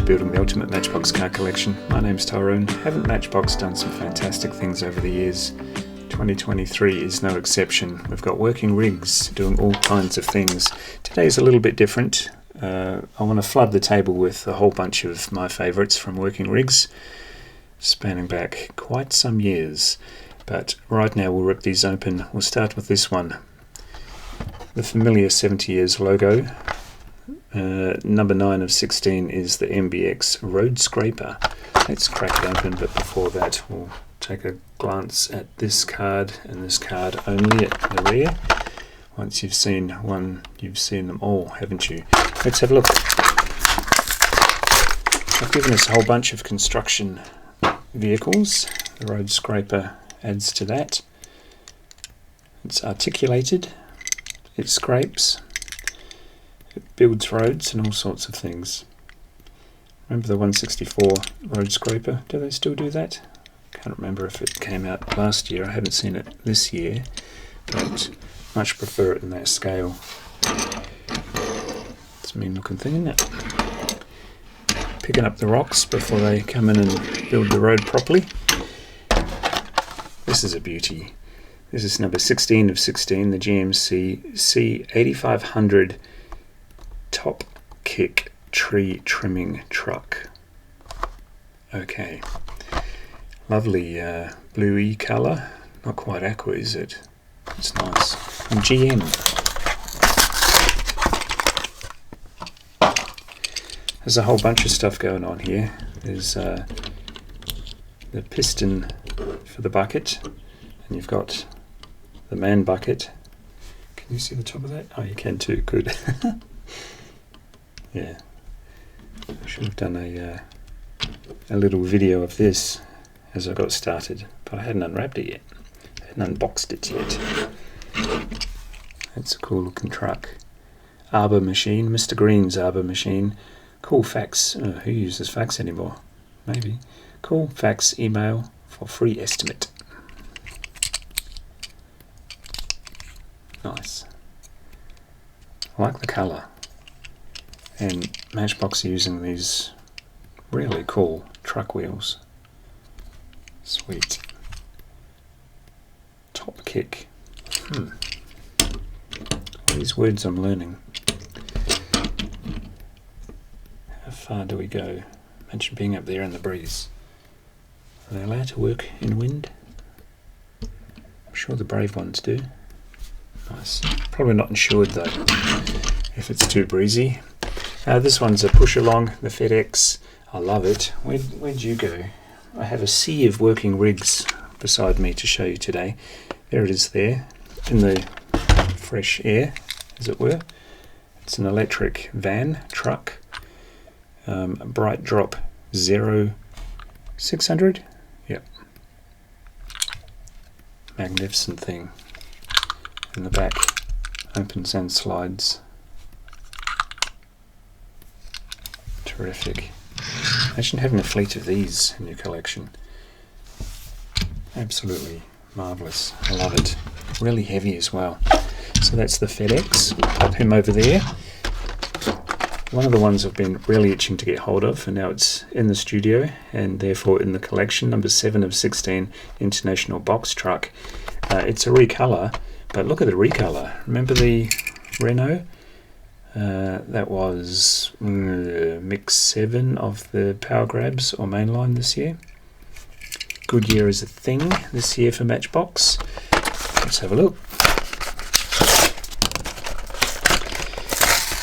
building the ultimate Matchbox car collection. My name's Tyrone. Haven't Matchbox done some fantastic things over the years? 2023 is no exception. We've got working rigs doing all kinds of things. Today's a little bit different. I want to flood the table with a whole bunch of my favourites from working rigs, spanning back quite some years. But right now we'll rip these open. We'll start with this one. The familiar 70 years logo. Number 9 of 16 is the MBX Road Scraper. Let's crack it open, but before that we'll take a glance at this card and this card only at the rear. Once you've seen one, you've seen them all, haven't you? Let's have a look. I've given us a whole bunch of construction vehicles. The Road Scraper adds to that. It's articulated, it scrapes, it builds roads and all sorts of things. Remember the 164 Road Scraper? Do they still do that? Can't remember if it came out last year. I haven't seen it this year, but much prefer it in that scale. It's a mean looking thing, isn't it? Picking up the rocks before they come in and build the road properly. This is a beauty. This is number 16 of 16, the GMC C8500 top kick tree trimming truck. Okay, lovely bluey colour, not quite aqua, is it? It's nice. From GM. There's a whole bunch of stuff going on here. There's the piston for the bucket, and you've got the man bucket. Can you see the top of that? Oh, you can too. Good. Yeah, I should have done a little video of this as I got started, but I hadn't unwrapped it yet. I hadn't unboxed it yet. That's a cool looking truck. Arbor machine, Mr. Green's Arbor machine. Cool fax. Who uses fax anymore? Maybe. Cool fax email for free estimate. Nice. I like the colour. And Matchbox are using these really cool truck wheels. Sweet. Top kick. All these words I'm learning. How far do we go? Imagine being up there in the breeze. Are they allowed to work in wind? I'm sure the brave ones do. Nice. Probably not insured though, if it's too breezy. This one's a push along, the FedEx. I love it. Where'd you go? I have a sea of working rigs beside me to show you today. There it is there, in the fresh air, as it were. It's an electric van truck. Bright Drop 0600. Yep. Magnificent thing. In the back, opens and slides. Terrific. Imagine having a fleet of these in your collection. Absolutely marvellous. I love it. Really heavy as well. So that's the FedEx. Pop him over there. One of the ones I've been really itching to get hold of, and now it's in the studio and therefore in the collection. Number 7 of 16 International Box Truck. It's a recolour, but look at the recolour. Remember the Renault? That was mix 7 of the Power Grabs or Mainline this year. Goodyear is a thing this year for Matchbox. Let's have a look.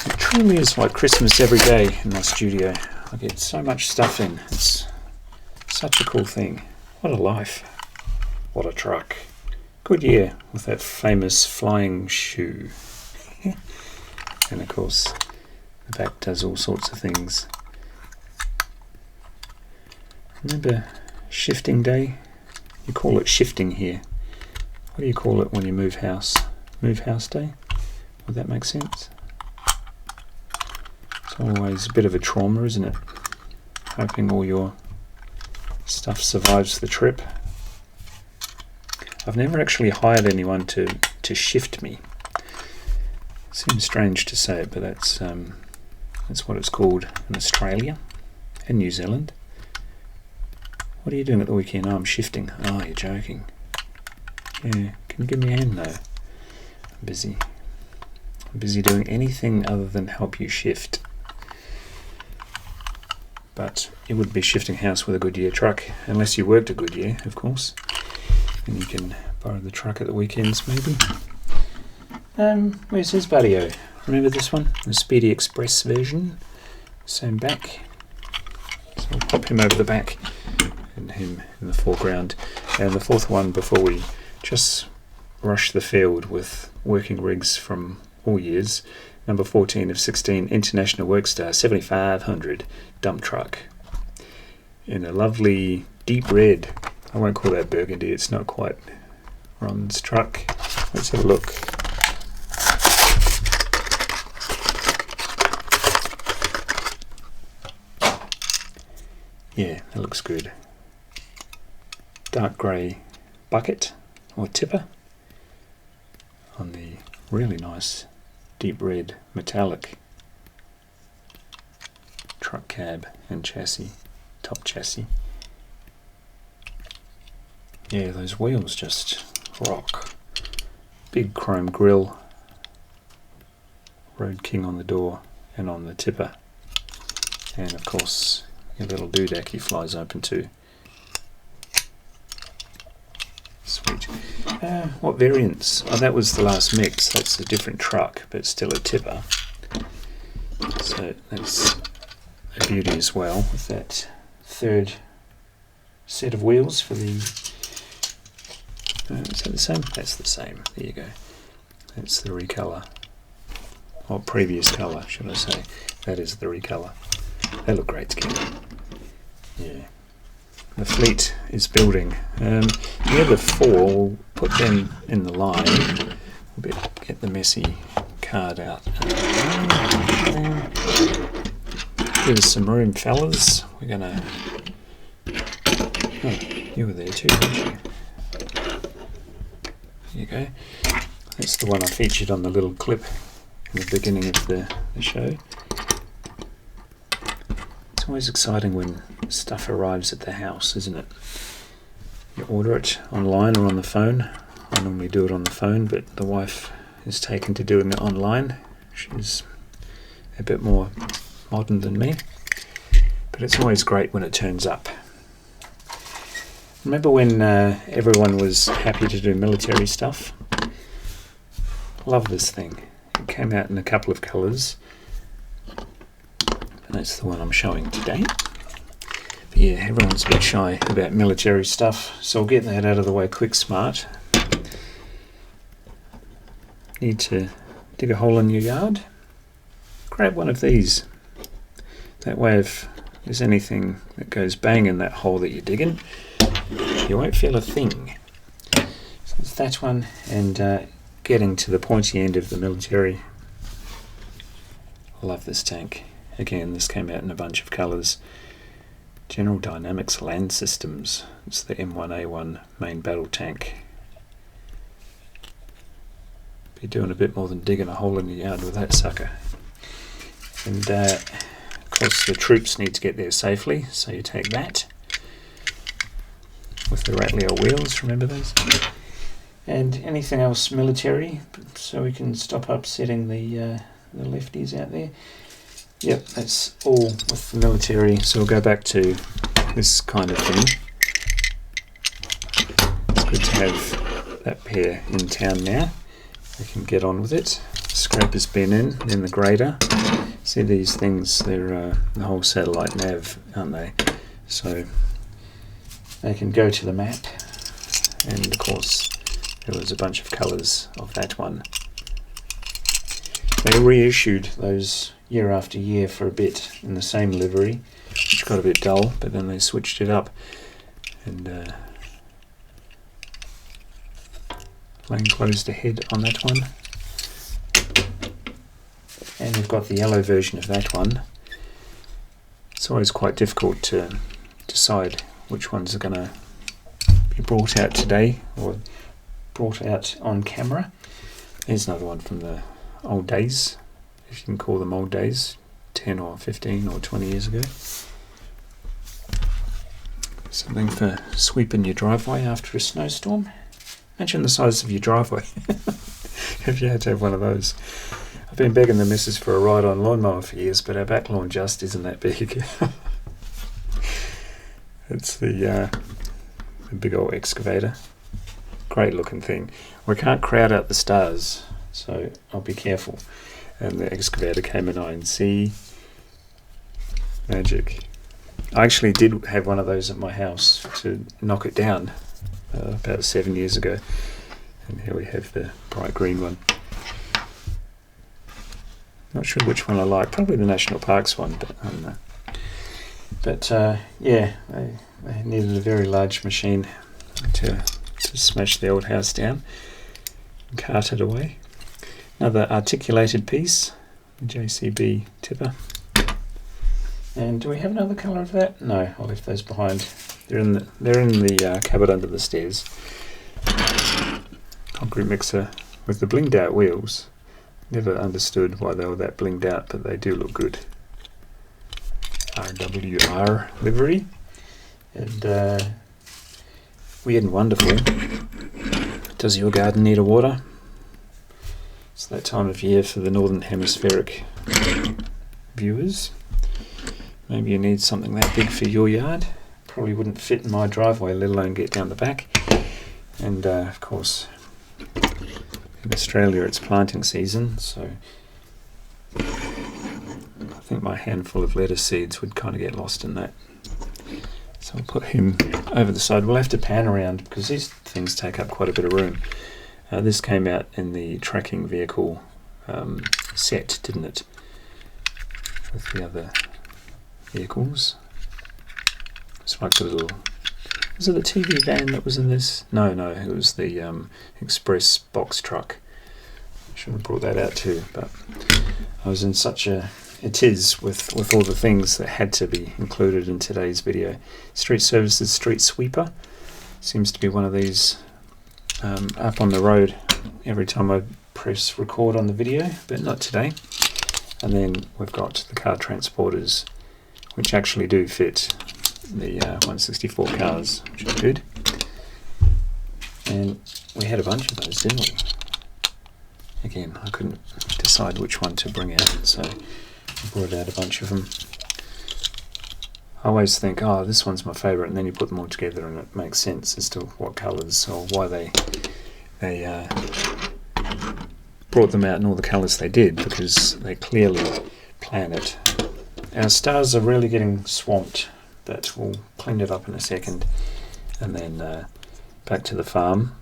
It truly is like Christmas every day in my studio. I get so much stuff in. It's such a cool thing. What a life. What a truck. Goodyear with that famous flying shoe. And of course, the back does all sorts of things. Remember shifting day? You call it shifting here. What do you call it when you move house? Move house day? Would that make sense? It's always a bit of a trauma, isn't it? Hoping all your stuff survives the trip. I've never actually hired anyone to shift me. Seems strange to say it, but that's what it's called in Australia. and New Zealand. What are you doing at the weekend? Oh, I'm shifting. Oh, you're joking. Yeah, can you give me a hand though? I'm busy. I'm busy doing anything other than help you shift. But you wouldn't be shifting house with a Goodyear truck, unless you worked a Goodyear, of course. And you can borrow the truck at the weekends, maybe. Where's his buddy-o? Remember this one? The Speedy Express version. Same back. So I'll pop him over the back and him in the foreground. And the fourth one, before we just rush the field with working rigs from all years, number 14 of 16, International Workstar 7500 dump truck in a lovely deep red. I won't call that burgundy, it's not quite Ron's truck. Let's have a look. Yeah, that looks good. Dark grey bucket or tipper on the really nice deep red metallic truck cab and chassis, top chassis. Yeah, those wheels just rock. Big chrome grille, Road King on the door and on the tipper, and of course your little doodacky flies open too. Sweet. What variants? Oh, that was the last mix. That's a different truck, but still a tipper. So that's a beauty as well, with that third set of wheels for the... is that the same? That's the same. There you go. That's the recolor. Or previous colour, should I say. That is the recolor. They look great together. Yeah. The fleet is building. The other four, we'll put them in the line. We'll get the messy card out. Give us some room, fellas. We're gonna... Oh, you were there too, weren't you? There you go. That's the one I featured on the little clip in the beginning of the show. It's always exciting when stuff arrives at the house, isn't it? You order it online or on the phone. I normally do it on the phone, but the wife is taken to doing it online. She's a bit more modern than me, but it's always great when it turns up. Remember when everyone was happy to do military stuff? Love this thing. It came out in a couple of colours. That's the one I'm showing today. But yeah, everyone's a bit shy about military stuff, so I'll get that out of the way quick smart. Need to dig a hole in your yard? Grab one of these. That way if there's anything that goes bang in that hole that you're digging, you won't feel a thing. So it's that one, and getting to the pointy end of the military. I love this tank. Again, this came out in a bunch of colours. General Dynamics Land Systems. It's the M1A1 main battle tank. Be doing a bit more than digging a hole in the yard with that sucker. And of course the troops need to get there safely, so you take that with the rattlier wheels, remember those? And anything else military, so we can stop upsetting the lefties out there. Yep, that's all with the military, so we'll go back to this kind of thing. It's good to have that pair in town now. We can get on with it. The scraper's been in, then the grader. See these things, they're the whole satellite nav, aren't they? So they can go to the map, and of course there was a bunch of colours of that one. They reissued those year after year for a bit in the same livery, which got a bit dull, but then they switched it up, and plain closed ahead on that one. And we've got the yellow version of that one. It's always quite difficult to decide which ones are going to be brought out today or brought out on camera. Here's another one from the old days, if you can call them old days, 10 or 15 or 20 years ago. Something for sweeping your driveway after a snowstorm. Imagine the size of your driveway if you had to have one of those. I've been begging the missus for a ride on lawnmower for years, but our back lawn just isn't that big. It's the big old excavator. Great looking thing. We can't crowd out the stars, so I'll be careful. And the excavator came in INC. Magic. I actually did have one of those at my house to knock it down about 7 years ago. And here we have the bright green one. Not sure which one I like. Probably the National Parks one, but I don't know. But yeah, I needed a very large machine to smash the old house down and cart it away. Another articulated piece, JCB tipper. And do we have another colour of that? No, I left those behind. They're in the cupboard under the stairs. Concrete mixer with the blinged out wheels. Never understood why they were that blinged out, but they do look good. RWR livery. And weird and wonderful. Does your garden need a water? It's that time of year for the Northern Hemispheric viewers. Maybe you need something that big for your yard. Probably wouldn't fit in my driveway, let alone get down the back. And of course, in Australia it's planting season, so I think my handful of lettuce seeds would kind of get lost in that. So I'll put him over the side. We'll have to pan around because these things take up quite a bit of room. This came out in the tracking vehicle set, didn't it? With the other vehicles. It's like the little... Was it the TV van that was in this? No, it was the express box truck. I should have brought that out too, but I was in such a... It is with all the things that had to be included in today's video. Street Services Street Sweeper seems to be one of these up on the road every time I press record on the video, but not today. And then we've got the car transporters, which actually do fit the 164 cars, which is good. And we had a bunch of those, didn't we? Again, I couldn't decide which one to bring out, so I brought out a bunch of them. I always think, oh, this one's my favourite, and then you put them all together and it makes sense as to what colours or why they brought them out in all the colours they did, because they clearly plan it. Our stars are really getting swamped, but we'll clean it up in a second. And then back to the farm.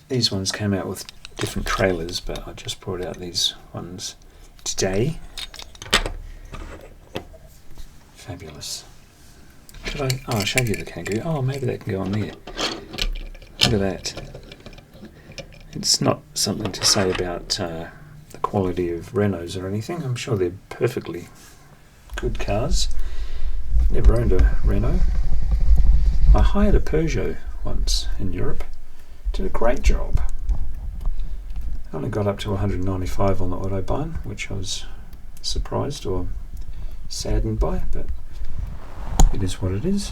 These ones came out with different trailers, but I just brought out these ones today. Fabulous. Should I? Oh, I showed you the kangaroo. Oh, maybe that can go on there. Look at that. It's not something to say about the quality of Renaults or anything. I'm sure they're perfectly good cars. Never owned a Renault. I hired a Peugeot once in Europe. Did a great job. Only got up to 195 on the Autobahn, which I was surprised or saddened by, but it is what it is.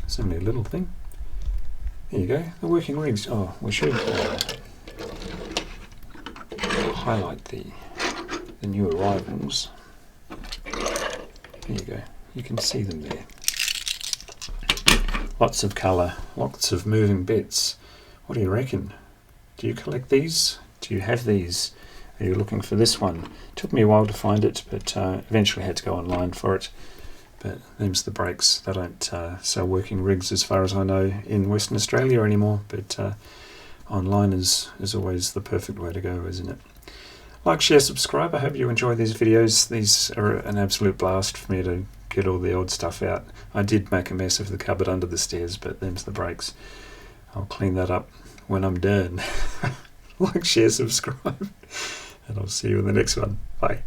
It's only a little thing. There you go, the working rigs. Oh, we should highlight the new arrivals. There you go, you can see them there. Lots of colour, lots of moving bits. What do you reckon? Do you collect these? Do you have these? Are you looking for this one? It took me a while to find it, but eventually had to go online for it. But them's the brakes. They don't sell working rigs as far as I know in Western Australia anymore, but online is always the perfect way to go, isn't it? Like, share, subscribe. I hope you enjoy these videos. These are an absolute blast for me to get all the old stuff out. I did make a mess of the cupboard under the stairs, but them's the brakes. I'll clean that up when I'm done. Like, share, subscribe, and I'll see you in the next one. Bye.